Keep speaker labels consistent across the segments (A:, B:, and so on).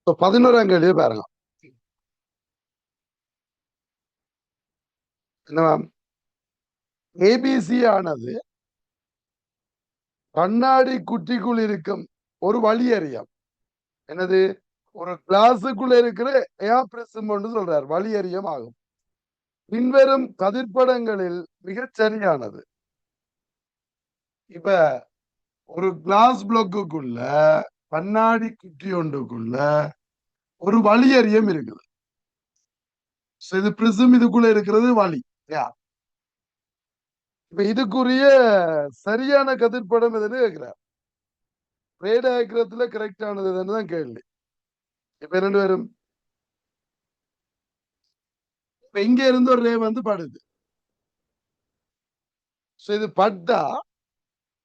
A: இப்ப 11ஆம் கேள்வியை பாருங்க. என்னவா? ஏபிசி ஆனது கண்ணாடி குற்றிக்குள் இருக்கும் ஒரு வழி அறியம். என்னது? ஒரு கிளாஸுக்குள்ள இருக்கிற ஏர் பிரிசம் சொல்றார், வழி அறியம் ஆகும். பின்வரும் கதிர்படங்களில் மிகச் சரியானது. இப்ப ஒரு கிளாஸ் பிளாக்குக்குள்ள கண்ணாடி குற்றி ஒன்றுக்குள்ள ஒரு வழி அறியம் இருக்குது. இது பிரிசம், இதுக்குள்ள இருக்கிறது வழி. இப்ப இதுக்குரிய சரியான கதிர்படம் எதுன்னு கேட்கிறார். ரேடாகிரத்துல கரெக்ட் ஆனது தான் கேள்வி. இப்ப ரெண்டு பேரும் இப்ப இங்க இருந்து ஒரு ரே வந்து படுது. இது பட்டா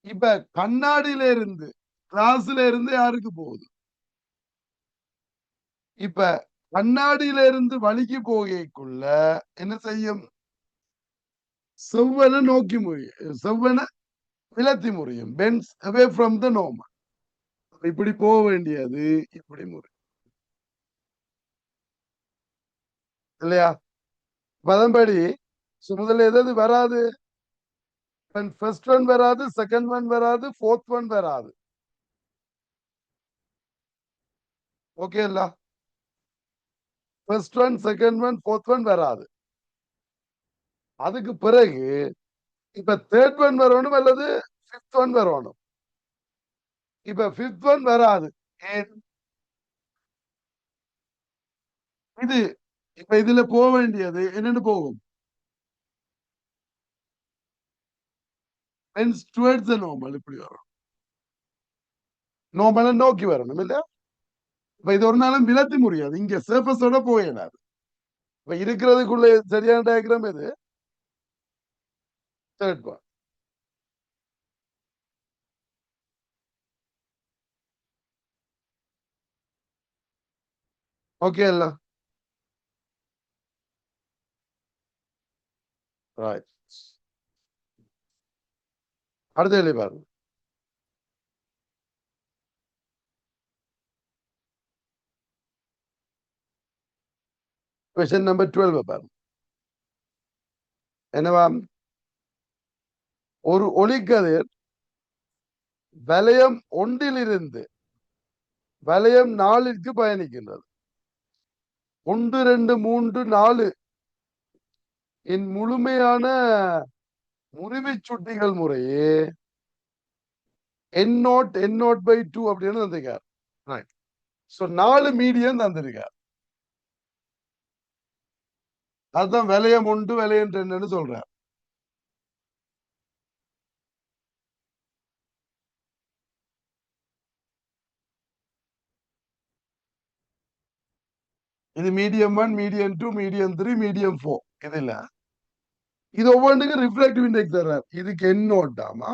A: இப்ப கண்ணாடியில இருந்து கிளாஸ்ல இருந்து யாருக்கு போகுது? இப்ப கண்ணாடியில இருந்து வலிக்கு போகைக்குள்ள என்ன செய்யும்? செவ்வனை நோக்கி முறியும், செவ்வனை விலத்தி முறியும். Bends away from the normal. இப்படி போக வேண்டியது இப்படி முறியும் இல்லையா? அதன்படி முதல்ல எதாவது வராது. ஃபர்ஸ்ட் ஒன் வராது, செகண்ட் ஒன் வராது, ஃபோர்த் ஒன் வராது. ஓகே இல்ல? First one, second one, fourth one வராது. அதுக்கு பிறகு இப்ப தேர்ட் ஒன் வரணும் அல்லது ஃபிஃப்த் ஒன் வரணும். இப்ப ஃபிஃப்த் ஒன் வராது. ஏன்? இது இப்ப இதுல போக வேண்டியது என்னன்னு போகும்? நார்மல் இப்படி வரும். நார்மலை நோக்கி வரணும் இல்ல? இப்ப இது ஒரு நாளும் விலத்தி முடியாது. இங்க சர்ஃபஸோட போயிடாது. இப்ப இருக்கிறதுக்குள்ள சரியான டயக்ராம் எது? Third one. ஓகே இல்ல? ரைட். அடுத்த கேள்வி பாருங்க. கொஸ்டின் நம்பர் 12 பாருங்க. என்னவா? ஒரு ஒளிக்கதிர் வலயம் ஒன்றிலிருந்து வலயம் 4ற்கு பயணிக்கின்றது. 1, 2, 3, 4 என் முழுமையான முறிவு சுட்டிகள் முறையே N0 அப்படின்னு தந்திருக்கார். So 4 medium தந்திருக்கார். அதுதான் வலயம் 1, வலயம் 2 சொல்றார். இது மீடியம் 1, மீடியம் 2, மீடியம் 3, மீடியம் 4. இதுல இது ஒவ்வொன்றுக்கும் ரிஃப்ராக்டிவ் இண்டெக்ஸ் தர்றார். இதுக்கு N0 ஆமா,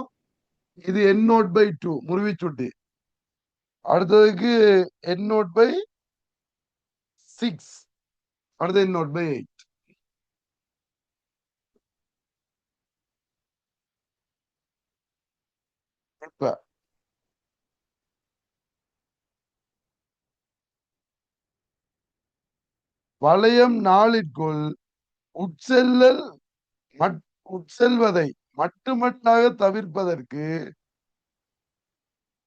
A: இது N0/2 முறிவு சுட்டி. அடுத்ததுக்கு N0/6, அடுத்து N0/8. இப்ப வளையம் 4ற்குள் உட்செல்லல் உட்செல்வதை மட்டுமட்டாக தவிர்ப்பதற்கு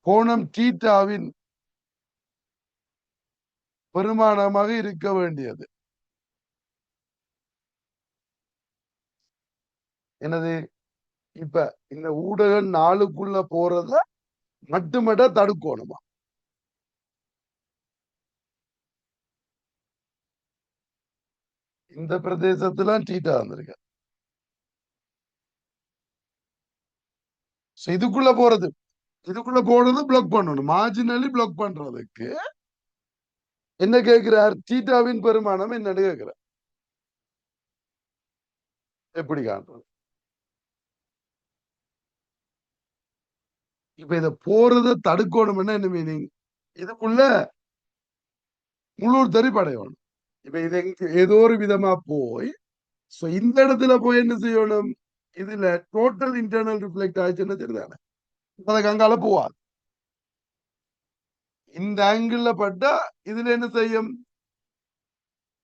A: கோணம் தீட்டாவின் பெருமானமாக இருக்க வேண்டியது. எனது இப்ப இந்த ஊடகம் 4க்குள்ள போறத மட்டுமட்ட தடுக்கணுமா? இந்த பிரதேசத்துல தீட்டா வந்திருக்கு. இதுக்குள்ள போறது, இதுக்குள்ள போறது பிளாக் பண்ணணும். மார்ஜினலி பிளாக் பண்றதுக்கு என்ன கேட்கிறார்? தீட்டாவின் பெருமானம் என்னன்னு கேட்கிறார். எப்படி காண்றது? இப்ப இத போறத தடுக்கணும்னா என்ன மீனிங்? இதுக்குள்ள முழு தெரி படையணும். இப்ப இது ஏதோ ஒரு விதமா போய் இந்த இடத்துல போய் என்ன செய்யணும்? இதுல டோட்டல் இன்டர்னல் ரிஃப்ளெக்ட் ஆயிடுச்சுன்னு தெரியுதானே? அதுக்கு அங்கால போவாது. இந்த ஆங்கிள் பட்டா இதுல என்ன செய்யும்,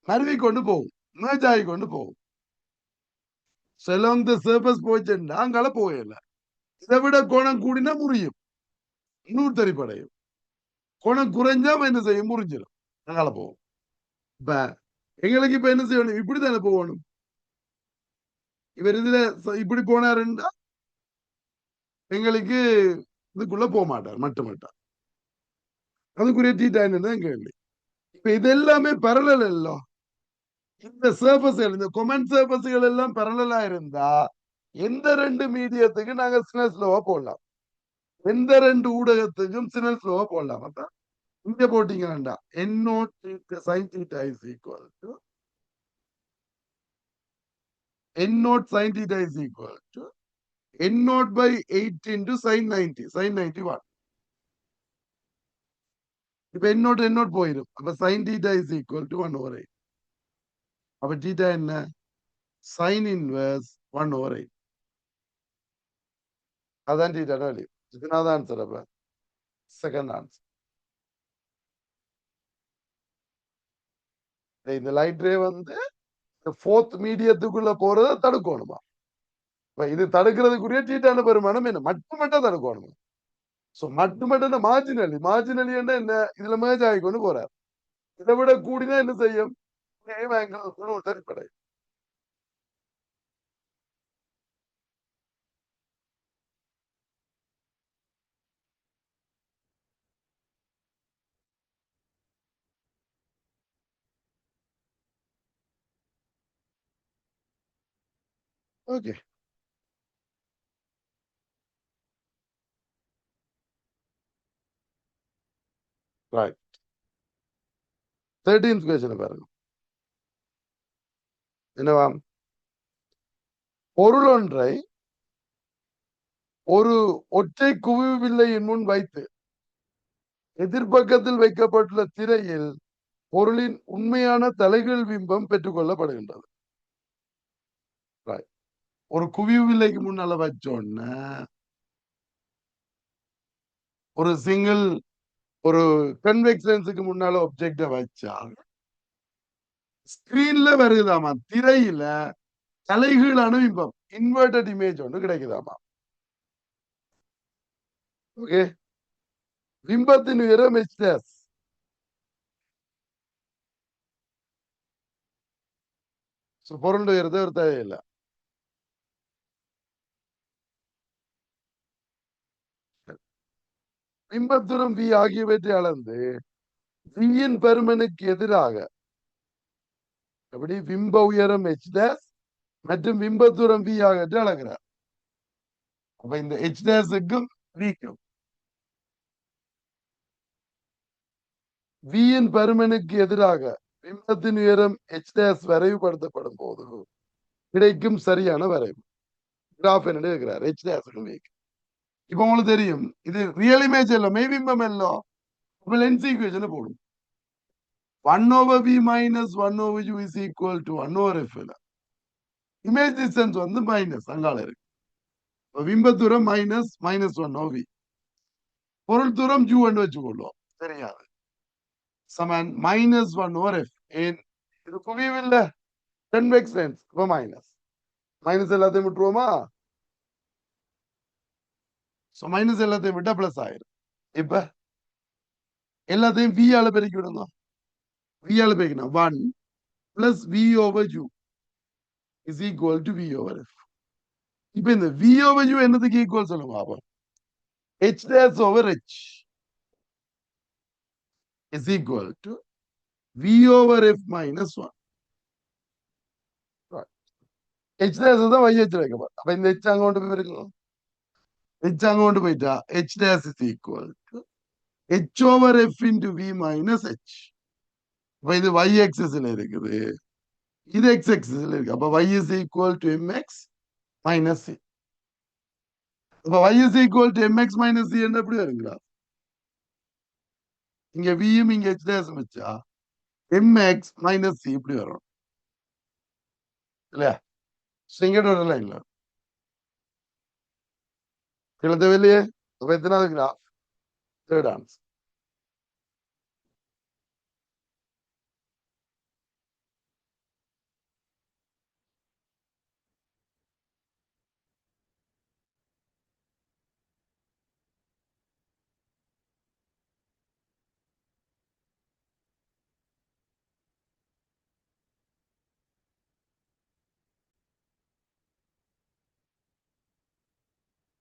A: மருவி கொண்டு போகும், merge ஆகி கொண்டு போகும். So along the surface போச்சுன்னா அங்கால போகல. இதை விட கோணம் கூடினா முறியும், இன்னொரு தரிப்படையும். கோணம் குறைஞ்சா என்ன செய்யும், முறிஞ்சிடும், அங்கால போகும். இப்ப எங்களுக்கு இப்ப என்ன செய்யணும், இப்படித்தானே போகணும். இவர் இதுல இப்படி போனாருன்னா எங்களுக்கு இதுக்குள்ள போக மாட்டார், மட்டும் அதுக்குரிய தீட்டா என்னன்னு கேள்வி. இப்ப இது எல்லாமே பரலல் இல்ல, இந்த சர்ஃபஸ்கள், இந்த கொமெண்ட் சர்ஃபஸ்கள் எல்லாம் பரலலா இருந்தா எந்த ரெண்டு மீடியத்துக்கு நாங்க சினல் ஸ்லோவா போடலாம், எந்த ரெண்டு ஊடகத்துக்கும் சினல் ஸ்லோவா போடலாம். அப்ப இங்க போட்டீங்கன்னா N naught sine theta is equal to N naught sine theta is equal to N naught by 8 into sine 90, sine 91. இப்ப என்னோட் போயிடும். அப்ப sine theta is equal to 1/8. அப்ப தீட்டா என்ன, சைன் இன்வர்ஸ் 1/8. அதான் தீட்டா வேல்யூ. இதுனால answer. அப்ப second answer. இந்த light ray வந்து ஃபோர்த் மீடியத்துக்குள்ள போறதை தடுக்கணுமா. இது தடுக்கிறதுக்குரிய தீட்டான பெருமானம் என்ன, மட்டும் தடுக்கணுமா. சோ மட்டும் மார்ஜினலி, மார்ஜினலி என்ன, இதுல மேஜ் ஆகி கொண்டு போறார். இதை விட கூடினா என்ன செய்யும், அடிப்படை. Okay, right. 13th கொஸ்டின் பாருங்க. என்னவாம், பொருள் ஒன்றை ஒரு ஒற்றை குவிவில்லையின் முன் வைத்து எதிர்பக்கத்தில் வைக்கப்பட்டுள்ள திரையில் பொருளின் உண்மையான தலைகீழ் பிம்பம் பெற்றுக் கொள்ளப்படுகின்றது. ஒரு குவிவில்லைக்கு முன்னால வச்சோன்னா ஒரு சிங்கிள் ஒரு கன்வெக்ஸ் லென்ஸுக்கு முன்னால ஆப்ஜெக்ட வச்சா ஸ்கிரீன்ல வருகுதாமா, திரையில தலைகீழான பிம்பம், இன்வெர்டட் இமேஜ் ஒன்று கிடைக்குதாமா. ஓகே, பிம்பத்தின் உயரம் h', பொருள் உயரத்தை ஒரு தேவையில்லை. பிம்பத்துரம் v ஆகியவற்றை அளந்து வியின் பெருமனுக்கு எதிராக, எப்படி பிம்ப உயரம் h' மற்றும் பிம்பத்துரம் v ஆகியவற்றை அளக்கிறார். அப்ப இந்த h'-க்கும் v-க்கும் வியின் பருமனுக்கு எதிராக பிம்பத்தின் உயரம் h' வரைவுபடுத்தப்படும் போது கிடைக்கும் சரியான வரைவு கிராஃப் என்ன இருக்கிறார், h'-க்கும் v. இப்ப உங்களுக்கு தெரியும் இது ரியல் இமேஜ் இல்ல, மெய்பிம்பம் இல்லோ. அப்ப லென்ஸ் ஈக்குவேஷன் போடும் 1/v minus 1/u is equal to 1/f. Image distance வந்து மைனஸ் அங்கால இருக்கு, பிம்ப தூரம் மைனஸ் -1/v, பொருள் தூரம் ஜூ வச்சுக்கொள்ளும், தெரியாது, சமன் -1/f. ஏன் இது குவியவில்லை, கன்வெக்ஸ் லென்ஸ், இப்ப மைனஸ் எல்லாத்தையும் விட்டுருவோமா. மைனஸ் எல்லாத்தையும் விட்டா பிளஸ் ஆயிரும். இப்ப எல்லாத்தையும் v ஆல பெருக்கி விடுங்க, v ஆல பெருக்கணும் 1 plus v/u is equal to v/f. இப்ப இந்த v/u என்னதுக்கு ஈக்குவல் சொல்லுங்க. அப்ப h'/h is equal to v/f minus 1. h' தான் y h வைக்கப்படும். அப்ப இந்த h அங்கோட்டு போயிருக்கணும், h அங்கோட்டு போயிட்டா h' is equal to h/f into v minus h. அப்ப இது y axisல இருக்குது, இது x axisல இருக்கு. அப்ப y is equal to mx minus c. அப்ப y is equal to mx minus c என்ன எப்படி வருங்களா, இங்க v யும் இங்க h' வச்சா mx minus c இப்படி வரும் இல்லையா. இங்கிட்ட வரல, இல்ல கீழே தேவையில்லையே. அப்ப எத்தனாவது graph, third answer.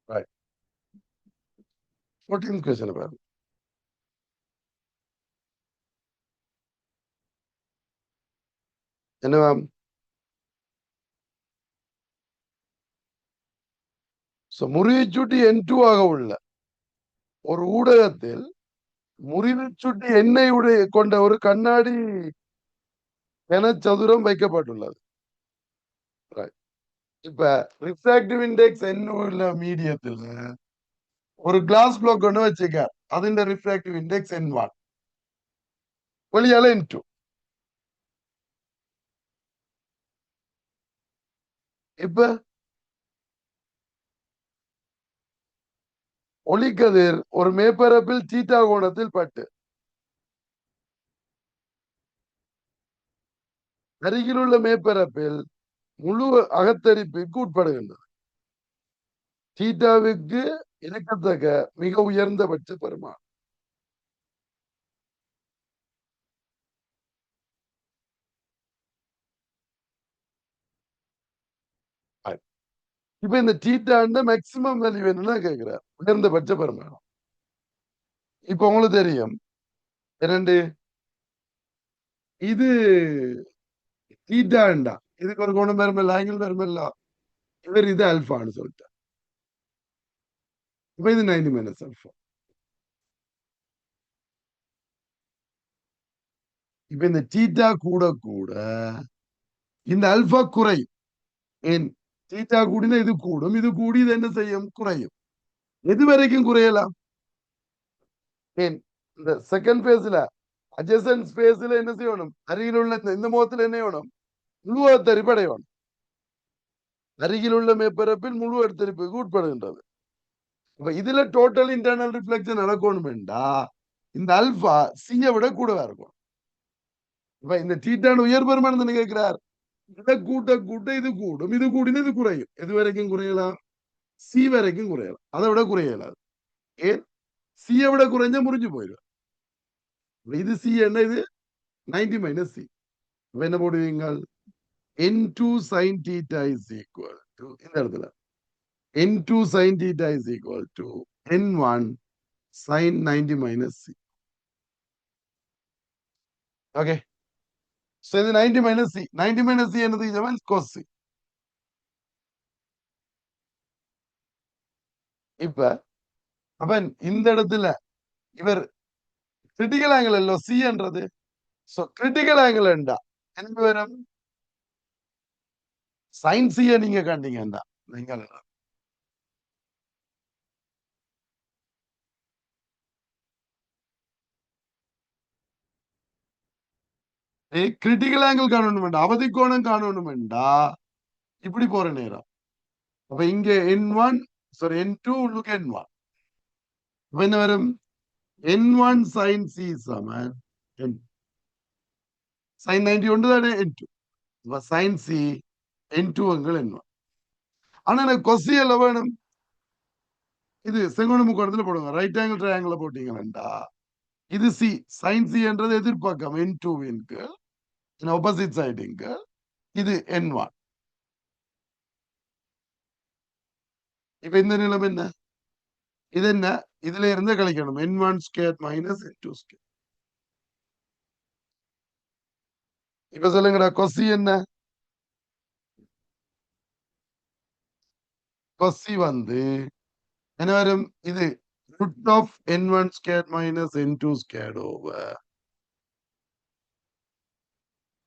A: Right. 14th question பாருங்க. என்னவா? முறிவுச்சுட்டி N2 ஆக உள்ள ஒரு ஊடகத்தில் முறிவுச்சுட்டி எண்ணெய் உடைய கொண்ட ஒரு கண்ணாடி கனசதுரம் வைக்கப்பட்டுள்ளது. Right. இப்ப ரிஃப்ராக்டிவ் இண்டெக்ஸ் என்ன உள்ள மீடியத்தில் ஒரு கிளாஸ் பிளாக் ஒன்று வச்சுக்க, അതിന്റെ ரிஃப்ராக்டிவ் இண்டெக்ஸ் N1, வெளியால N2. இப்ப ஒளிக்கதிர் ஒரு மேற்பரப்பில் தீட்டா கோணத்தில் பட்டு அருகிலுள்ள மேற்பரப்பில் முழு அகத்தரிப்புக்கு உட்படுகின்றது. தீட்டாவுக்கு இணக்கத்தக்க மிக உயர்ந்தபட்ச பெருமாள். இப்ப இந்த தீட்டாண்ட மேக்சிமம் வேல்யூ என்னன்னா கேட்கிறார், உயர்ந்தபட்ச பெருமாள். இப்ப உங்களுக்கு தெரியும் இரண்டு, இது தீட்டாண்டா இதுக்கு ஒரு கோணம் பெருமில்ல, ஆங்கிள் பெருமில்ல, இவர் இது அல்பான்னு சொல்லிட்டார். இப்ப இது 90 மைனஸ் அல்பா. இப்ப இந்த தீட்டா கூட கூட இந்த அல்பா குறையும். ஏன்? தீட்டா கூடினா இது கூடும், இது கூடி இது என்ன செய்யும்? குறையும். எது வரைக்கும் குறையலாம்? ஏன்? இந்த செகண்ட் பேஸ்ல அட்ஜசன்ட் ஸ்பேஸ்ல என்ன செய்யணும்? அருகில் உள்ள இந்த முகத்தில் என்ன செய்யணும்? முழு அத்தரிப்பு அடையணும். அருகில் உள்ள மேற்பரப்பில் முழு அத்தரிப்புக்கு உட்படுகின்றது. இப்ப இதுல டோட்டல் இன்டர்னல் ரிஃப்ளெக்ஷன் நடக்கணும்டா இந்த அல்பா சியை விட கூடவா இருக்கும். இப்ப இந்த தீட்டான உயர் பெருமானம் கேட்கிறார். இதை கூட்ட கூட்ட இது கூடும், இது கூடின இது குறையும். எது வரைக்கும் குறையலாம்? சி வரைக்கும் குறையலாம், அதை விட குறையலாது. ஏன்? சியை விட குறைஞ்சா முறிஞ்சு போயிடும். இது சி என்ன? இது 90 மைனஸ் சி. என்ன போடுவீங்க? N2 sin theta is equal to இந்த இடத்துல N2 sin theta is equal to N1 sin 90 minus C. Okay. So இது 90 minus C. 90 minus C என்னது? இது means cos C. இப்ப அவன் இந்த இடத்துல இவர் கிரிட்டிக்கல் ஆங்கிள் இல்ல சி என்றது. சோ கிரிட்டிக்கல் ஆங்கிள் என்றா என்ன வரும்? சைன் சியை நீங்க கண்டீங்கடா நீங்கள் கிரிட்டிக்கல் ஆங்கிள் காணணும், அவதி கோணம் காணணும்டா இப்படி போற நேரம். அப்ப இங்க N1 sorry N2 look N1. என்ன வரும்? N1 sin C சமன் sin 90 ஒன்று தானே N2. அப்ப sin C N2 எங்கள் N1. ஆனா எனக்கு கொசியல வேணும். இது செங்கோண முக்கோணத்துல போடுங்க, ரைட் ஆங்கிள் ட்ரையாங்கிள் போட்டீங்கன்னா இது சி சைன் சி என்றது எதிர்பார்க்கம் N2 ஆப்போசிட் சைடுங்க, இது N1. இப்ப இந்த நிலைமை என்ன? இது என்ன? இதுல இருந்து கழிக்கணும் N1 square minus N2 square. இப்ப சொல்லுங்கடா கொசி என்ன? கொசி வந்து என்ன வரும்? இது root of N1 squared minus N2 squared over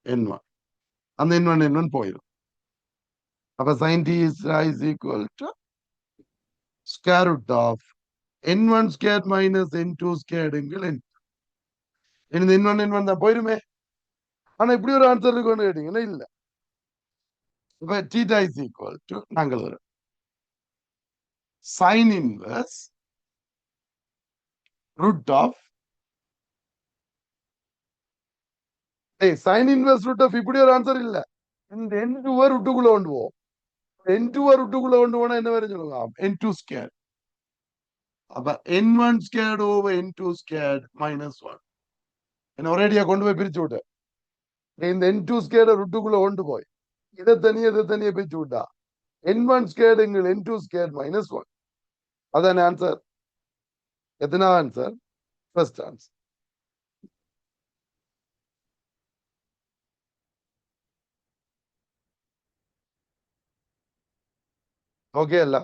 A: N1. அந்த N1 போயிடும். அப்ப sin t is equal to square root of N1 squared minus N2 squared என்கிற இந்த N1 தான் போயிருமே. ஆனா இப்படி ஒரு ஆன்சர் இருக்குன்னு கேட்டீங்கன்னா இல்ல. இப்ப theta is equal to நாங்கள் வரும் sin inverse root of sin inverse root of இப்படி ஒரு ஆன்சர் இல்ல. இந்த N2 ரூட்டுக்குள்ள கொண்டு போவோம். N2 ரூட்டுக்குள்ள கொண்டு போனா என்ன வரும் சொல்லுங்க? N2 squared. அப்ப N1 squared over N2 squared minus 1. என்ன ஒரேடியா கொண்டு போய் பிரிச்சு விட்டு இந்த N2 squared ரூட்டுக்குள்ள கொண்டு போய் இதை தனியா பிரிச்சு விட்டா N1 squared N2 squared minus 1. அதான் ஆன்சர். எத்தனை ஆன்சர்? First answer. ஓகே இல்ல?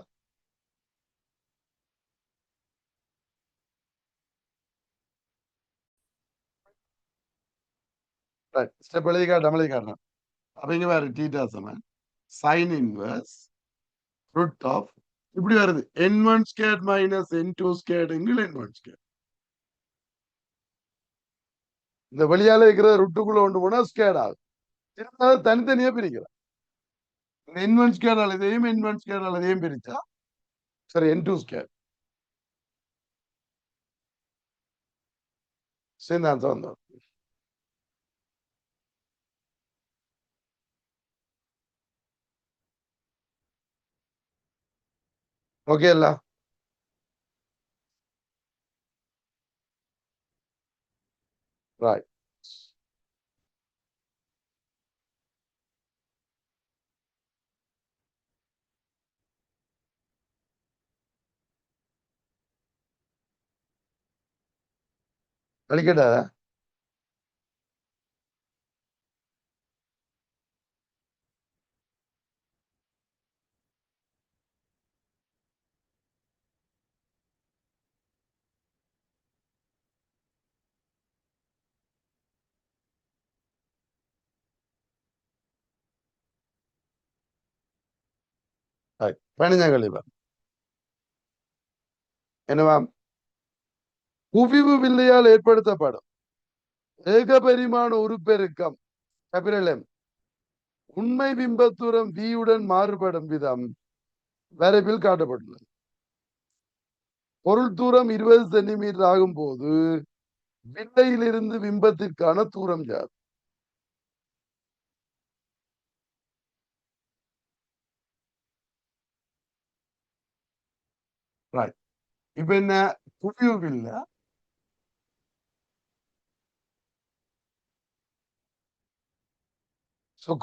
A: ஸ்டெப் எழுதி காட்டணும். அப்ப இங்க வேற டீட்டா சமன் சைன் இன்வர்ஸ் ரூட் ஆஃப் இப்படி வருது n1 scare minus n2 scare n1 scare. இந்த வெளியால இருக்கிற ருட்டுக்குள்ள கொண்டு போனா ஸ்கேர் ஆகும். தனித்தனியா பிரிக்கலாம். n1 ஸ்கேர் இதையும் n1 ஸ்கேர் இதையும் பிரிச்சா சரி n2 ஸ்கேர். சேர்ந்த ஆன்சர் வந்தோம். ஓகே இல்ல? ரைட். கழிக்கட்டா? பதினஞ்சாம் கழிப்பா என்னவா? குவிவு வில்லையால் ஏற்படுத்தப்படும் ஏகபரிமாண உருப்பெருக்கம் கேபிட்டல் M உண்மை பிம்பத்தூரம் V உடன் மாறுபடும் விதம் வரைவில் காட்டப்பட்டுள்ளது. பொருள் தூரம் 20 சென்டிமீட்டர் ஆகும் போது வில்லையிலிருந்து பிம்பத்திற்கான தூரம் யாது? இப்ப என்ன? குவிவு வில்லை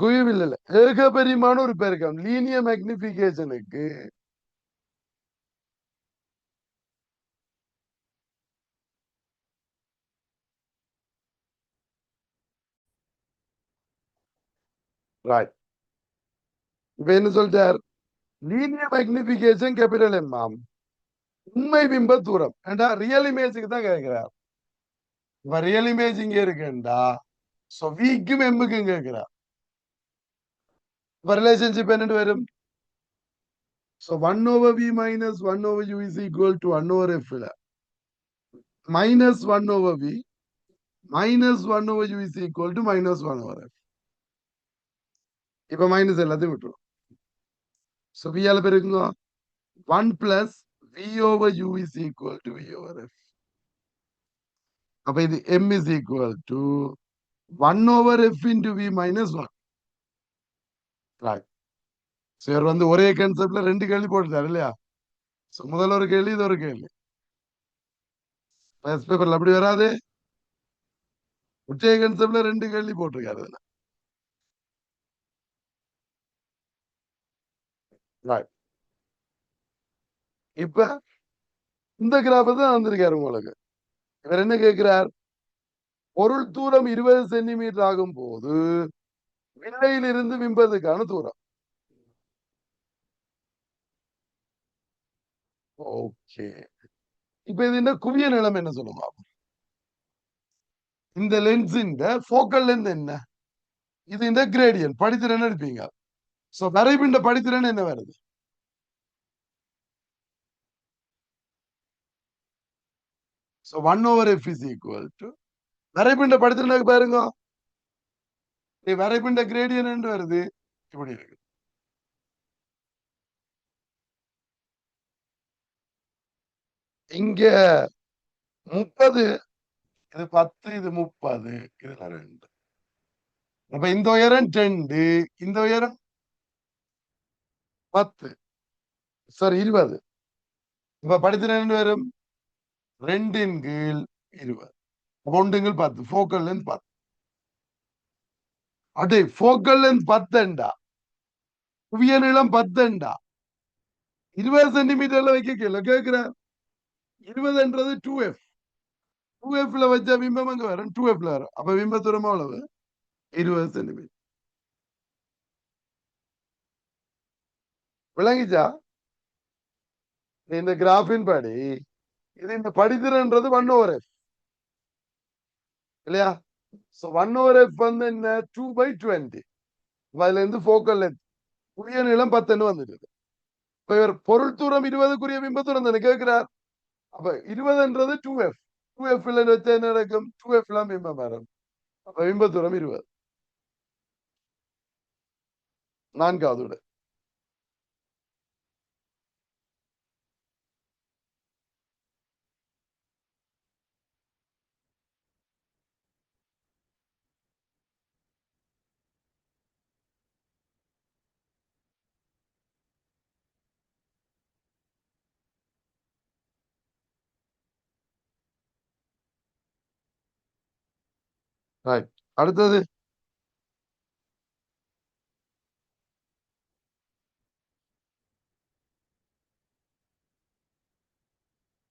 A: குவிவில் இல்ல ஏகபரிமாண ஒரு பெருக்கம் லீனியர் மேக்னிபிகேஷனுக்கு இப்ப என்ன சொல்லிட்டார்? லீனியர் மேக்னிபிகேஷன் கேபிட்டல் M ஆம். உண்மை பிம்ப தூரம் ஏண்டா ரியல் இமேஜுக்கு தான் கேட்கிறார். இப்ப ரியல் இமேஜ் இங்க இருக்குண்டா விக்கும் எம்முக்கும் கேட்கிறார். இப்ப ரிலேஷன்ஷிப் என்னன்னு வரும்? So 1 over V minus 1 over U is equal to 1 over F minus 1 over V minus 1 over U is equal to minus 1 over F. இப்ப மைனஸ் எல்லாத்தையும் விட்டுரும். So V ஆல பெருக்குங்க 1 plus V over U is equal to V over F. அப்ப இது M is equal to 1 over F into V minus 1. Right. So இவர் வந்து ஒரே கான்செப்ட்ல ரெண்டு கேள்வி போட்டுட்டாரு இல்லையா? So முதல்ல ஒரு கேள்வி இது ஒரு கேள்வி. ஃபர்ஸ்ட் பேப்பர்ல அப்படி வராது. ஒரே கான்செப்ட்ல ரெண்டு கேள்வி போட்டிருக்காரு. Right. இப்ப இந்த கிராஃப் தான் வந்திருக்காரு உங்களுக்கு. இவர் என்ன கேட்கிறார்? பொருள் தூரம் 20 சென்டிமீட்டர் ஆகும் போது வில்லையிலிருந்து பிம்பத்துக்கான தூரம். ஓகே. இப்ப இது என்ன குவிய நிலம் என்ன சொல்லுமா? இந்த லென்ஸின் போக்கல் லென்த் என்ன? இது இந்த கிரேடியன் படித்திறன் எடுப்பீங்க. சோ வரைபிண்ட படித்திறன் என்ன வருது? So 1 over F is equal to வரைபிண்ட படித்திறனுக்கு பாருங்க. வரைபிண்ட கிரேடியன் என்று வருது இப்படி இருக்கு. இங்க 30 இது 10 இது 30 இதுல 2. அப்ப இந்த உயரம் 2 இந்த உயரம் 10 சாரி 20. இப்ப படித்திறன் வரும் 2 கீழ் 20 1 10 போக்கல் லென்த் 10. அடே போக்கல் லென்த் 10 குவிய நீளம் 10 20 சென்டிமீட்டர்ல வைக்க கேட்கிறார். 20ன்றது 2f. 2fல வச்ச பிம்பம் அங்க வரும், 2fல வரும். அப்ப பிம்ப தூரம் எவ்வளவு? 20 சென்டிமீட்டர். விளங்கிச்சா? இந்த கிராஃபின் படி இது இந்த படித்திறன்றது 1/f இல்லையா? சோ 1/f வந்து என்ன? 2/20. அதுல இருந்து போக்கல் லென்த் புதிய நீளம் 10 வந்துருக்கு. இப்ப இவர் பொருள் தூரம் 20க்குரிய பிம்ப தூரம் தானே கேட்கிறார். அப்ப 20ன்றது 2f. 2fல வச்சா என்ன நடக்கும்? 2fல பிம்பம் வரும். அப்ப பிம்ப தூரம் 20. நான்காவது விடை. ரைட். அடுத்தது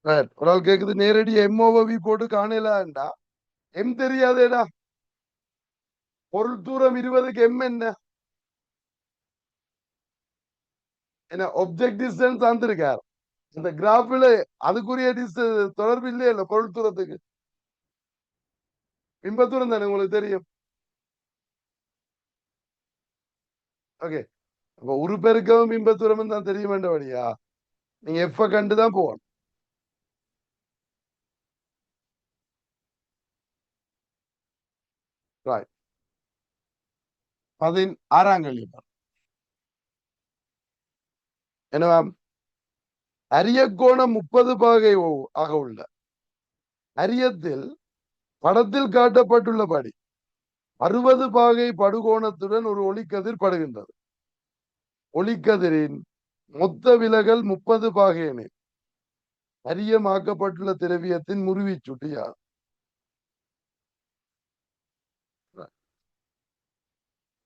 A: ரைட். ஒரு ஆள் கேக்குது நேரடி எம்ஓவி போட்டு காணலாம்டா. எம் தெரியாதேடா. பொருள் தூரம் 20க்கு எம் என்ன? என்ன ஒப்ஜெக்ட் டிஸ்டன்ஸ் தந்திருக்கார். இந்த கிராஃபில அதுக்குரிய தொடர்பு இல்லையே இல்ல பொருள் தூரத்துக்கு. பிம்ப தூரம் தானே உங்களுக்கு தெரியும். ஓகே. அப்ப ஒரு பெருக்கவும் பிம்ப தூரமும் தான் தெரிய வேண்டபடியா நீங்க எஃப் கண்டுதான் போகணும். ரைட். 16ஆம் கேள்வி. என்னவா? அரியக்கோணம் 30 பாகை ஆக உள்ள அரியத்தில் படத்தில் காட்டப்பட்டுள்ளபடி 60 பாகை படுகோணத்துடன் ஒரு ஒளிக்கதிர் படுகின்றது. ஒளிக்கதிரின் மொத்த விலகல் 30 பாகை எனில் அரியமாக்கப்பட்டுள்ள திரவியத்தின் முறிவுச்சுட்டு யார்?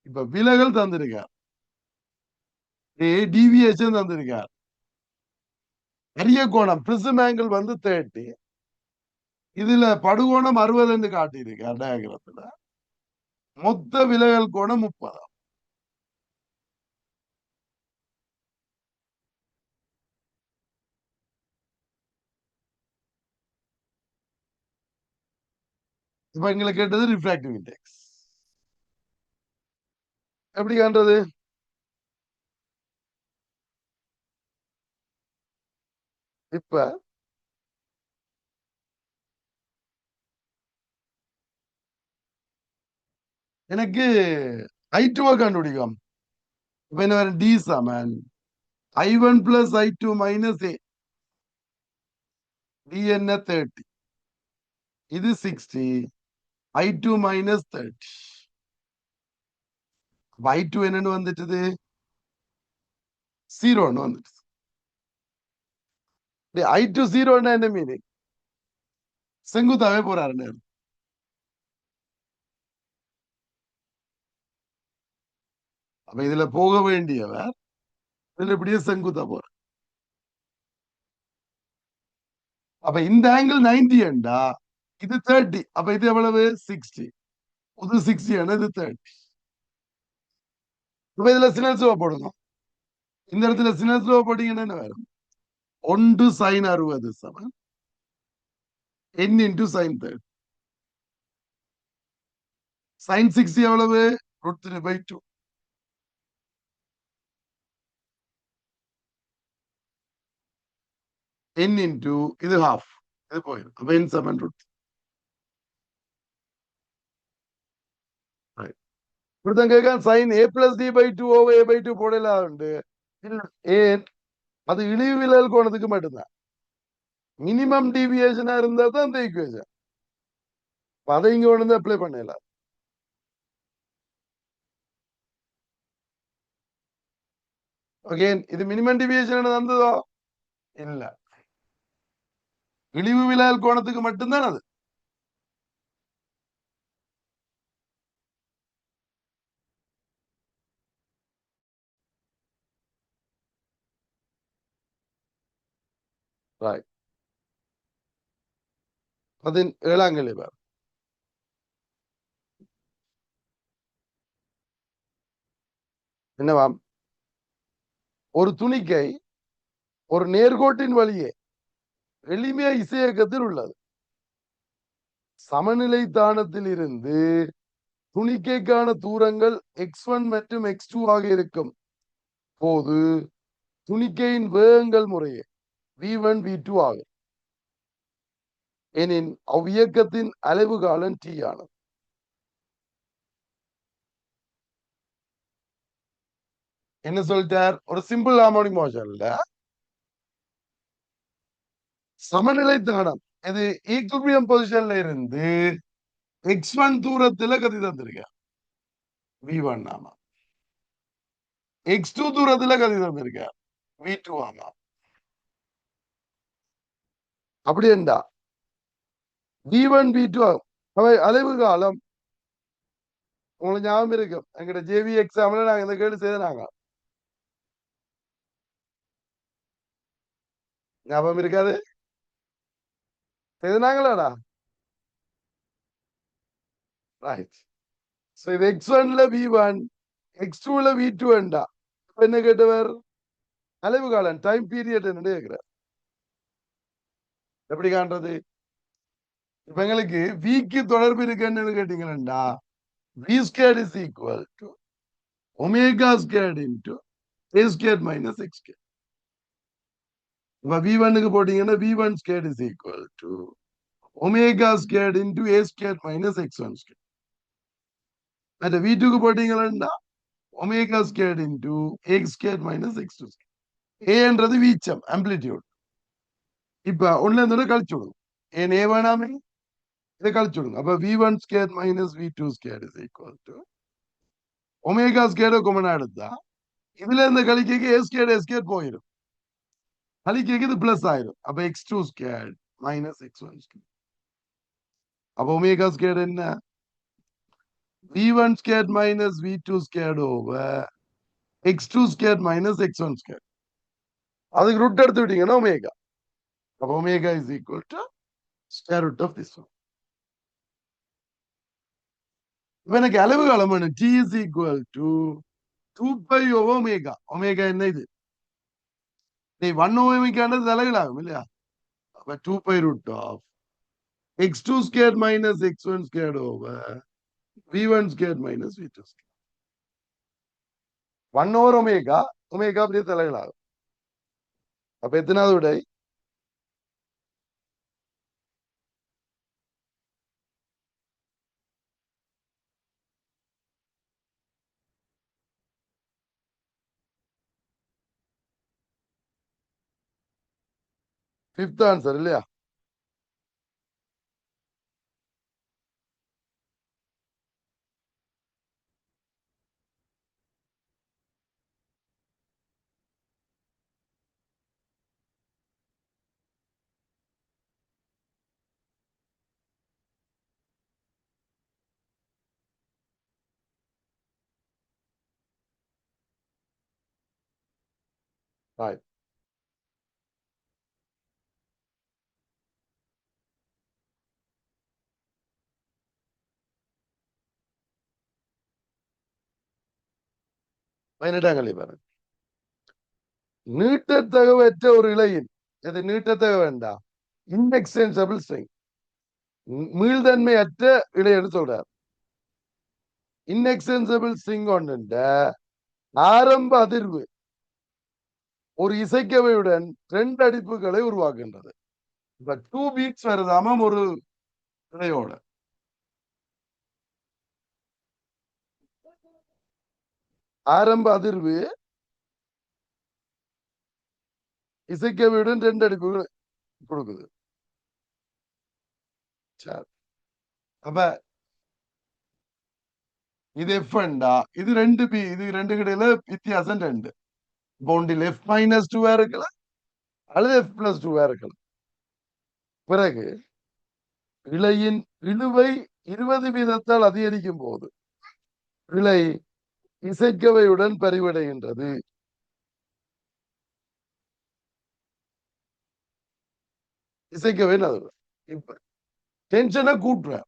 A: இப்ப விலகல் தந்திருக்கார், டீவியேஷன் தந்திருக்கார். அரிய கோணம் பிரிசம் ஆங்கிள் வந்து 30, இதுல படுகோணம் 60 காட்டியிருக்கார் டயகிரத்துல. மொத்த விலகல் கோணம் 30. இப்ப எங்களுக்கு கேட்டது ரிஃப்ராக்டிவ் இண்டெக்ஸ். எப்படி காண்றது? இப்ப எனக்கு I2 கண்டுபிடிக்கும். இப்ப என்ன வரும்? டி சமன் I1 பிளஸ் I2 மைனஸ் ஏ. டி என்ன? 30. இது 60. I2 minus 30. I2 என்னன்னு வந்துட்டது? 0 வந்துட்டு. I2 0 என்ன மீனிங்? செங்குத்தாவே போறாரு. அப்ப இதுல போக வேண்டியவர் இதுல இப்படியே செங்குத்தா போற. அப்ப இந்த ஆங்கிள் 90 என்றா இது 30. அப்ப இது எவ்வளவு? 60. இது 60 இது 30. இப்ப இதுல சினல்சுவா போடுங்க. இந்த இடத்துல சினல்சுவா போட்டீங்கன்னா என்ன வரும்? 1 sin 60 சமம் n into sin 30. sin 60 எவ்வளவு? √3/2. n into இது half. இது போயிடும். அப்ப n சமன் √3. இப்படித்தான் கேட்க sin a plus d/2 over a/2 போடலாம் உண்டு. ஏன்? அது இழிவு விலகல் கோணத்துக்கு மட்டும்தான். மினிமம் டீவியேஷனா இருந்தா தான் அந்த ஈக்குவேஷன். அதை இங்க கொண்டு அப்ளை பண்ணல. ஓகே. இது மினிமம் டிவியேஷன் வந்ததோ இல்ல, இழிவு விலகல் கோணத்துக்கு மட்டும்தான் அது. ரைட். 17ஆம் கேள்வி பார். என்னவாம்? ஒரு துணிக்கை ஒரு நேர்கோட்டின் வழியே எளிமையா இசையக்கத்தில் உள்ளது. சமநிலை தானத்தில் இருந்து துணிக்கைக்கான தூரங்கள் x1 மற்றும் x2 ஆக இருக்கும் போது துணிக்கையின் வேகங்கள் முறையே v1 v2 ஆகும். எனின் அவ்வியக்கத்தின் அலைவு காலம் t ஆனது. என்ன சொல்லிட்டார்? ஒரு சிம்பிள் ஹார்மோனிக் மோஷன்ல சமநிலை தானம் இது ஈக்குவிலிபிரியம் பொசிஷன்ல இருந்து x1 தூரத்துல கதி தந்திருக்க v1 ஆமா, x2 தூரத்துல கதி தந்திருக்க v2 ஆமா. அப்படி என்றா v1 v2 ஆகும். அவை அலைவு காலம் உங்களுக்கு ஞாபகம் இருக்கும். எங்கிட்ட ஜேவி எக்ஸாம்ல நாங்க இந்த கேள்வி செய்தாங்க. ஞாபகம் இருக்காது? செய்தாங்களாடா? ரைட். சோ இது x1ல v1, x2ல v2 என்றா என்ன கேட்டவர்? அலைவு காலம் டைம் பீரியட் என்று கேட்கிறார். எப்படி காண்றது? இப்ப எங்களுக்கு விக்கு தொடர்பு இருக்குன்னு கேட்டீங்கன்னா v squared is equal to omega squared into a squared minus x squared. இப்ப v1க்கு போட்டீங்கன்னா v1 squared is equal to omega squared into a squared minus x1 squared. அந்த v2க்கு போட்டீங்கன்னா omega squared into x squared minus x2 squared. a என்றது வீச்சம் amplitude. இப்ப ஒண்ணுல இருந்து கழிச்சு விடுங்க. ஏன் a வேணாமே இதை கழிச்சு விடுங்க. அப்ப v1 squared minus v2 squared is equal to omega squared காமனா எடுத்தா இதுல இருந்து கழிக்க a squared a squared போயிடும். கழிக்க இது பிளஸ் ஆயிடும். அப்ப x2 squared minus x1 squared. அப்ப omega squared என்ன? v1 squared minus v2 squared over x2 squared minus x1 squared. அதுக்கு ரூட் எடுத்து விட்டீங்கன்னா ஒமேகா. அப்ப omega is equal to square root of this one. இப்ப எனக்கு அளவு காலம் வேணும். t is equal to 2 pi over omega. Omega என்ன இது? 1 ஒமேகான்றது தலைகளாகும் இல்லையா? அப்ப 2 pi root of x2 squared minus x1 squared over v1 squared minus v2 squared. 1 over omega, omega அப்படியே தலைகளாகும். அப்ப எத்தனாவது விடை? ஃபிஃப்த் ஆன்சர் இல்லையா? Right. பதினெட்டாம் பாருங்க. நீட்டத்தகவற்ற ஒரு இலையின் இது நீட்டத்தக வேண்டாம் இன்எக்ஸ்டென்சிபிள் ஸ்ட்ரிங் மீள்தன்மை அற்ற இலைன்னு சொல்றார். இன்எக்ஸ்டென்சிபிள் ஸ்ட்ரிங் கொண்ட ஆரம்ப அதிர்வு ஒரு இசைக்கவையுடன் 2 அடிப்புகளை உருவாக்குகின்றது. இப்ப 2 பீட்ஸ் வருதாம ஒரு இலையோட ஆரம்ப அதிர்வு இசைக்கவையுடன் 2 அடிப்புகள் கொடுக்குது. அப்ப இது எஃப்ண்டா இது 2 பி இது 2 கிடையில வித்தியாசம் 2. பவுண்டில் எஃப் மைனஸ் 2 இருக்கலாம் அல்லது எஃப் பிளஸ் 2 இருக்கலாம். பிறகு இழையின் இழுவை 20 வீதத்தால் அதிகரிக்கும் போது இழை இசைக்கவையுடன் பறிவடைகின்றது. இசைக்கவே நான் இப்ப டென்ஷனை கூட்டுறேன்.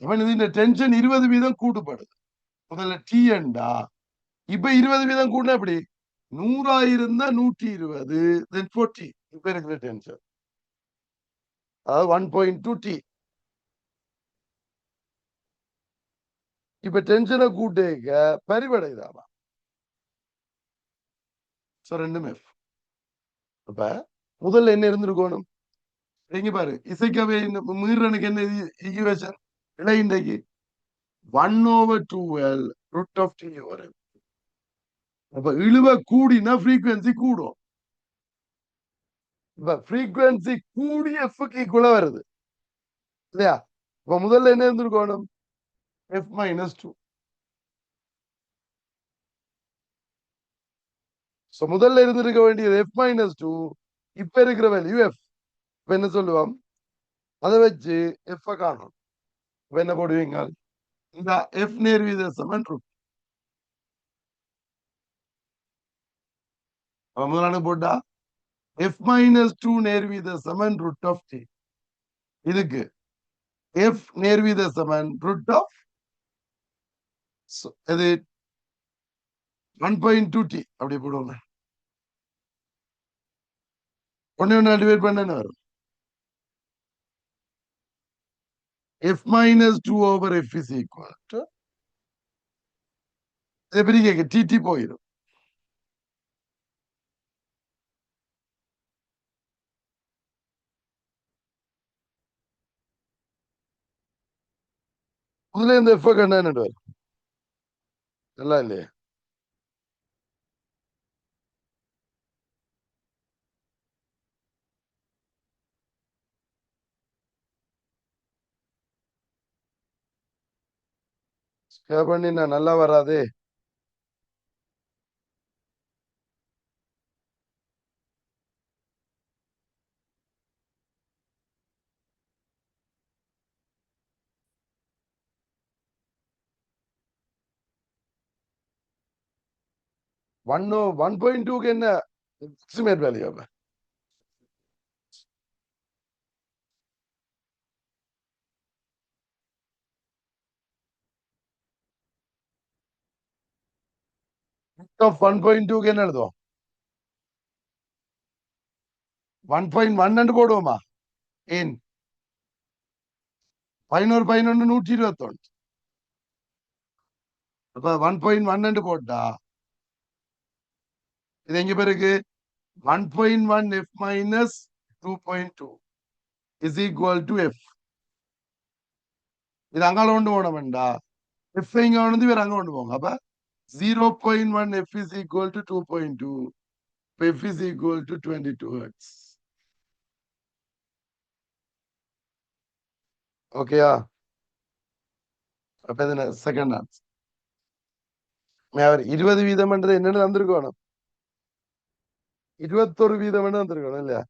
A: இவன் இந்த டென்ஷன் 20% கூட்டுப்படுது. முதல்ல டி என்றா இப்ப 20% கூட்டினா எப்படி 100 120 தென் 40 இப்ப இருக்கிற டென்ஷன் அதாவது 1.2 டி. இப்ப டென்ஷனை கூட்டேக்க பரிவடைதாமா. ரெண்டுமே அப்ப முதல்ல என்ன இருந்திருக்கணும் எங்க பாரு இசைக்கவே இந்த மீறனுக்கு என்ன ஈக்குவேஷன் இலை இன்றைக்கு 1/12 root of t வரும். அப்ப இழுவ கூடினா ஃப்ரீக்வன்சி கூடும். இப்ப ஃப்ரீக்வன்சி கூடி எஃப்க்கு ஈக்குவலா வருது இல்லையா? இப்ப முதல்ல என்ன இருந்திருக்கணும் f - 2. முதல்ல இருந்திருக்க வேண்டியது f - 2. இப்ப இருக்கிற வேல்யூ f. இப்ப என்ன சொல்லுவோம் அதை வச்சு f காணும். இப்ப என்ன போடுவீங்க இந்த f நேர் வீத சமன் ரூட். முதலான போட்டா f - 2 நேர் வீத சமன் ரூட் ஆஃப் t. இதுக்கு f நேர் வீத சமன் ரூட் ஆஃப் இது 1.2 t அப்படி போடுவாங்க. ஒன்னு டிவைட் பண்ண என்ன வரும் f - 2 over f is equal to எப்படி கேட்க tt போயிடும். முதல்ல இந்த f கண்டா என்ன வரும் நல்லா இல்லையா? ஸ்கேர் பண்ணி நான் நல்லா வராதே. ஒன் 1.2க்கு என்ன அப்ராக்சிமேட் வேல்யூ அப்ப of 1.2க்கு என்ன எழுதுவோம் 1.1 போடுவோமா? ஏன் 11 121. அப்ப 1.1 போட்டா இது எங்க பிறகு 1.1 f minus 2.2 is equal to f. இது அங்கால கொண்டு போன வேண்டா f இங்க வந்து வேற அங்க கொண்டு போங்க. அப்ப 0.1 f is equal to 2.2. f is equal to 22 hertz. ஓகேயா? அப்ப இது செகண்ட் ஆன்சர். 20% என்னன்னு தந்திருக்கணும் 21% தந்திருக்கணும் இல்லையா?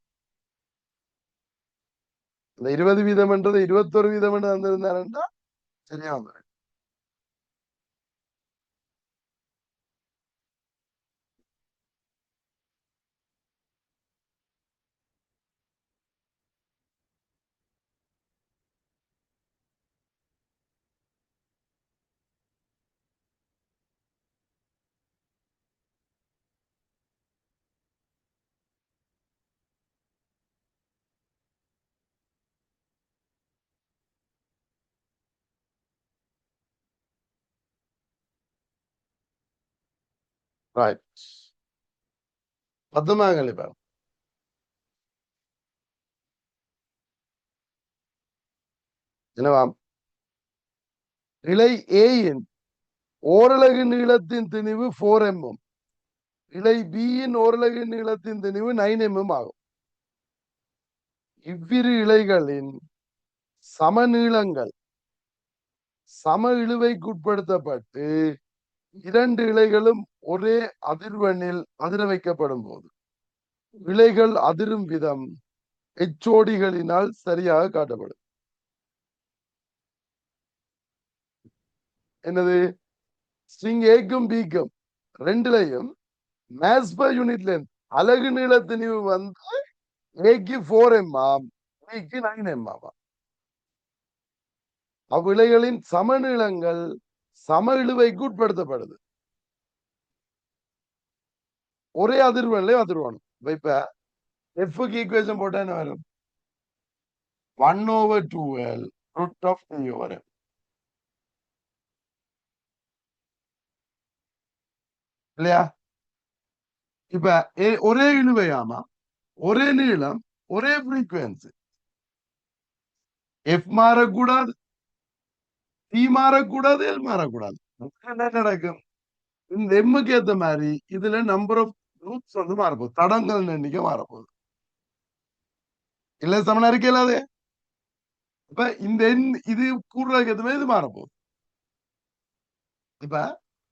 A: இந்த 20% 21% தந்திருந்தாருன்னா சரியா வந்துடும். ரைட். 10 இப்ப என்னவாம் இலை ஏயின் ஓரலகு நீளத்தின் திணிவு 4 mm. இலை பியின் ஓரலகு நீளத்தின் திணிவு 9 mm ஆகும். இவ்விரு இலைகளின் சமநீளங்கள் சம இழுவைக்குட்படுத்தப்பட்டு 2 இலைகளும் ஒரே அதிர்வெண்ணில் அதிர வைக்கப்படும் போது இலைகள் அதிரும் விதம் எச்சோடிகளினால் சரியாக காட்டப்படும். என்னது ஸ்ட்ரிங் ஏக்கும் பிக்கும் ரெண்டுலையும் மாஸ் பர் யூனிட் லென்த் அலகு நீள திணிவு வந்து ஏக்கு 4 mm, பிக்கு 9 mm. அவ்விழைகளின் சமநீளங்கள் சம இழுவைக்கு உட்படுத்தப்படுது. ஒரே அதிர்வெண்ல அதிர்வணும். இப்ப எஃப்க்கு ஈக்குவேஷன் போட்டா என்ன வரும்? 1/12 root of t over m. இல்லையா? இப்ப ஒரே இழுவையாமா, ஒரே நீளம், ஒரே ஃப்ரீக்குவன்சி. எஃப் மாறக்கூடாது, டி மாறக்கூடாது, எல் மாறக்கூடாது. என்ன நடக்கும்? இந்த எம்முக்கு ஏத்த மாதிரி இதுல நம்பர் ஆஃப் ரூட்ஸ் வந்து மாறப்போகுது, தடங்கள் எண்ணிக்கை மாறப்போகுது. இல்ல சமனா இருக்கல அது. இப்ப இந்த எண் இது கூடுதலுக்கு ஏத்த மாதிரி இது மாறப்போகுது. இப்ப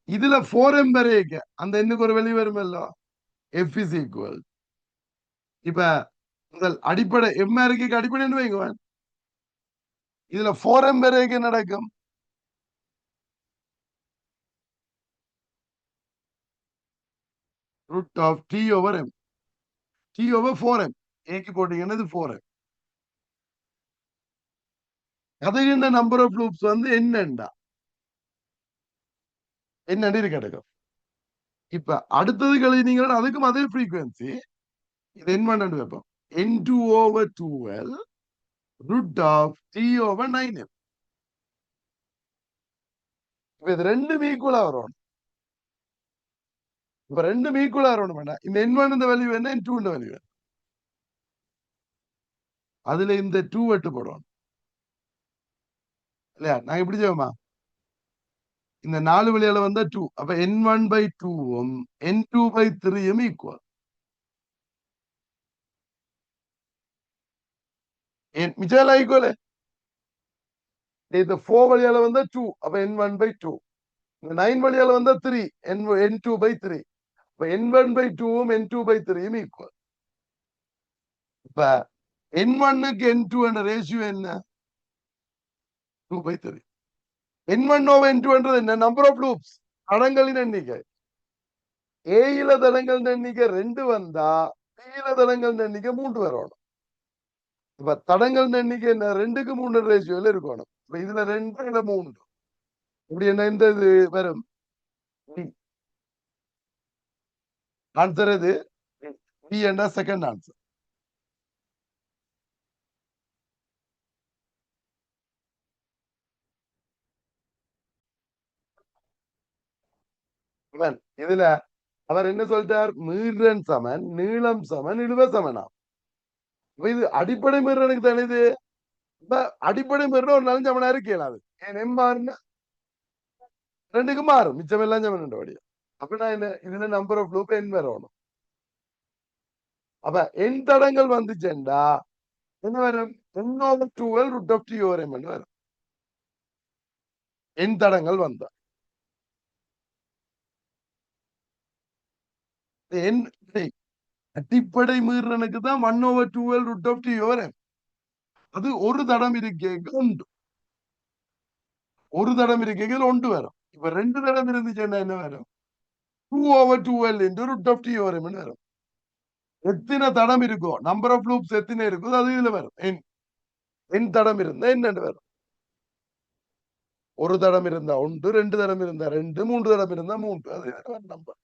A: இதுல 4m வரைக்கும் அந்த எண்ணுக்கு ஒரு வெளி வருமല്ലോ, எஃப் இஸ் ஈக்குவல். இப்ப முதல் அடிப்படை எம்ஆருக்கு அடிப்படை வைங்க. இதுல 4m வரைக்கும் நடக்கும். root of t over m. t over 4m. ஏக்கு போட்டீங்கன்னா இது 4m. அதுகின்ற நம்பர் ஆஃப் லூப்ஸ் வந்து என்னண்டா என்னண்டு இருக்கு எடுக்கும். இப்ப அடுத்தது கழினீங்கன்னா அதுக்கும் அதே ஃப்ரீக்வன்சி. இது என்ன பண்ணு வைப்போம், n2 over 12 root of t over 9m. இப்ப இது ரெண்டும் ஈக்குவலா வரும். இப்ப ரெண்டும் ஈக்குவலா வரணும் வேண்டாம். இந்த n1 இந்த வேல்யூ என்ன, n2 இந்த வேல்யூ என்ன, அதுல இந்த 2 வெட்டு போடணும் இல்லையா? நான் எப்படி செய்வோமா, இந்த 4 வழியால வந்தா 2, அப்ப n1/2ம் n2/3ம் ஈக்குவல். மிச்சம் ஈக்குவல். இந்த 4 வழியால வந்தா 2, அப்ப n1/2. இந்த 9 வழியால வந்தா 3, n2/3. இப்ப n1/2ம் n2/3ம் ஈக்குவல். இப்ப n1க்கு n2 என்ற ரேஷியோ என்ன, 2/3. n1 over n2 என்றது என்ன, நம்பர் ஆஃப் லூப்ஸ், தடங்களின் எண்ணிக்கை. ஏயில தடங்கள் எண்ணிக்கை 2 வந்தா பியில தடங்கள் எண்ணிக்கை 3 வரணும். இப்ப தடங்கள் எண்ணிக்கை என்ன, 2க்கு 3 ரேஷியோல இருக்கணும். இப்ப இதுல 2 இதுல 3. இப்படி என்ன இந்த இது வரும், ஆன்சர் இது டி என்ற செகண்ட் ஆன்சர். இதுல அவர் என்ன சொல்லிட்டார், மீறன் சமன், நீளம் சமன், இழுவ சமனா. இது அடிப்படை மீறனுக்கு தானே இது. இப்ப அடிப்படை மீறன் ஒரு நாளும் சமனா இருக்கலாது. ஏன் எம் மாறுனா ரெண்டுக்கு மாறும், மிச்சம் எல்லாம் சமன் வழியா. அப்ப நான் என்ன, இதுல நம்பர் ஆஃப் லூப் என் வரணும். அப்ப என் தடங்கள் வந்துச்சேன்டா என்ன வரும், n/12 root of t over m வரும். என் தடங்கள் வந்தா என் அடிப்படை மீறனுக்கு தான் 1/12 root of t over m. அது ஒரு தடம் இருக்கே உண்டு, ஒரு தடம் இருக்கே ஒன்று வரும். இப்ப 2 தடம் இருந்துச்சுன்னா என்ன வரும், 2/12 into root of t over m வரும். எத்தனை தடம் இருக்கோ, நம்பர் ஆஃப் லூப்ஸ் எத்தனை இருக்கோ அது இதுல வரும். என் தடம் இருந்தா என்னன்னு வரும். ஒரு தடம் இருந்தா 1, 2 தடம் இருந்தா 2, 3 தடம் இருந்தா 3. அது நம்பர்.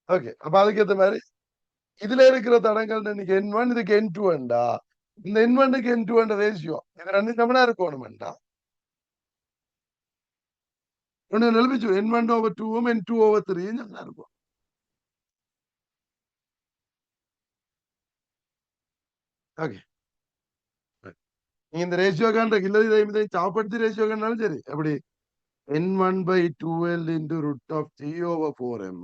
A: ஓகே, அப்ப அதுக்கு ஏத்த மாதிரி இதுல இருக்கிற தடங்கள் இன்னைக்கு n1, இதுக்கு n2 வேண்டா. இந்த n1க்கு n2 என்ற ரேஷியோ இது ரெண்டு சமனா இருக்கணும் வேண்டா. ஒன்னு நிரூபிச்சு n1/2ம் n2/3 சமனா இருக்கும். ஓகே, நீங்க இந்த ரேஷியோ காண்ற இல்ல இதை சாப்படுத்தி ரேஷியோ கண்டாலும் சரி. அப்படி n1/12 into root of 3 over 4m,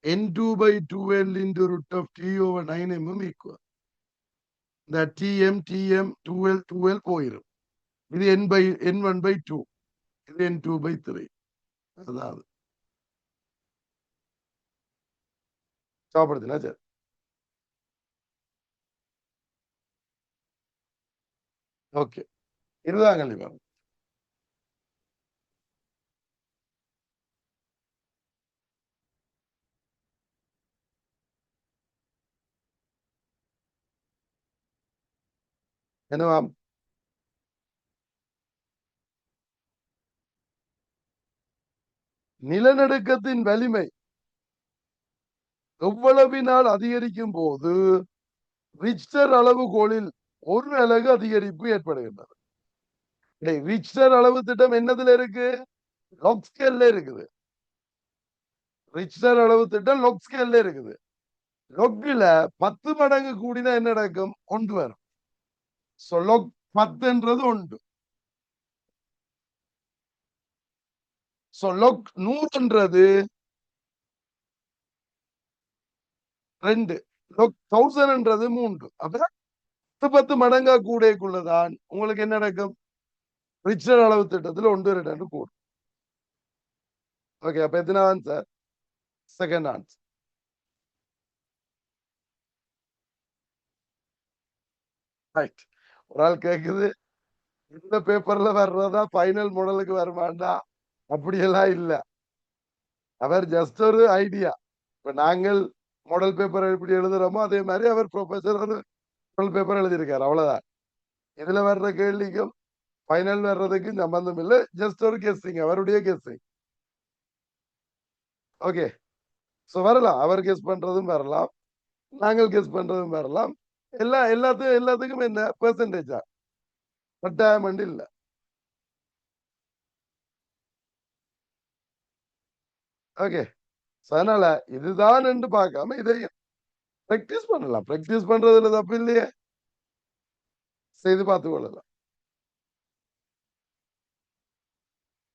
A: n2/12 into root of 3 over 9m equal. இந்த tm 12 போயிரும். இது n1/2, இது n2/3. அதாவது சாப்படுத்தினா சரி. ஓகே, இதுதான் கண்டிப்பா. என்னவாம்? நிலநடுக்கத்தின் வலிமை எவ்வளவினால் அதிகரிக்கும் போது ரிச்டர் அளவுகோலில் ஒரு அலகு அதிகரிப்பு ஏற்படுகின்றது. ரிச்டர் அளவு திட்டம் என்னதுல இருக்கு? லொக் ஸ்கேல்ல இருக்குது. ரிச்டர் அளவு திட்டம் லொக் ஸ்கேல்ல இருக்குது. லொக்ல 10 மடங்கு கூடினா என்ன நடக்கும்? ஒன்று வரும். லொக் 10ன்றது ஒன்று. லொக் 100ன்றது 2. லொக் 1000ன்றது 3. அப்ப 10 மடங்கா கூடைக்குள்ளதான் உங்களுக்கு என்ன நடக்கும்? ரிச்சர் அளவு திட்டத்தில் 1 2 கூடும். ஓகே, அப்ப எத்தனை ஆன்சர்? Second answer. ரைட். ஒரு ஆள் கேக்குது, இந்த பேப்பர்ல வர்றதா ஃபைனல் மாடலுக்கு வருமாண்டா? அப்படியெல்லாம் இல்ல. அவர் ஜஸ்ட் ஒரு ஐடியா. இப்ப நாங்கள் மாடல் பேப்பர் எப்படி எழுதுறோமோ அதே மாதிரி அவர் ப்ரொஃபசர் ஒரு மாடல் பேப்பர் எழுதியிருக்காரு, அவ்வளவுதான். இதுல வர்ற கேள்விக்கும் ஃபைனல் வர்றதுக்கும் சம்பந்தம் இல்லை. ஜஸ்ட் ஒரு கெஸ்ஸிங், அவருடைய கெஸ்ஸிங். ஓகே, சோ வரலாம், அவர் கெஸ் பண்றதும் வரலாம், நாங்கள் கெஸ் பண்றதும் வரலாம். எல்லாத்துக்கும் என்ன பெர்சன்டேஜா? கட்டாயம் இல்ல. ஓகே, அதனால இதுதான் என்று பார்க்காம இதையும் பிராக்டிஸ் பண்ணலாம். பிராக்டிஸ் பண்றதுல தப்பு இல்லையே, செய்து பார்த்து கொள்ளலாம்.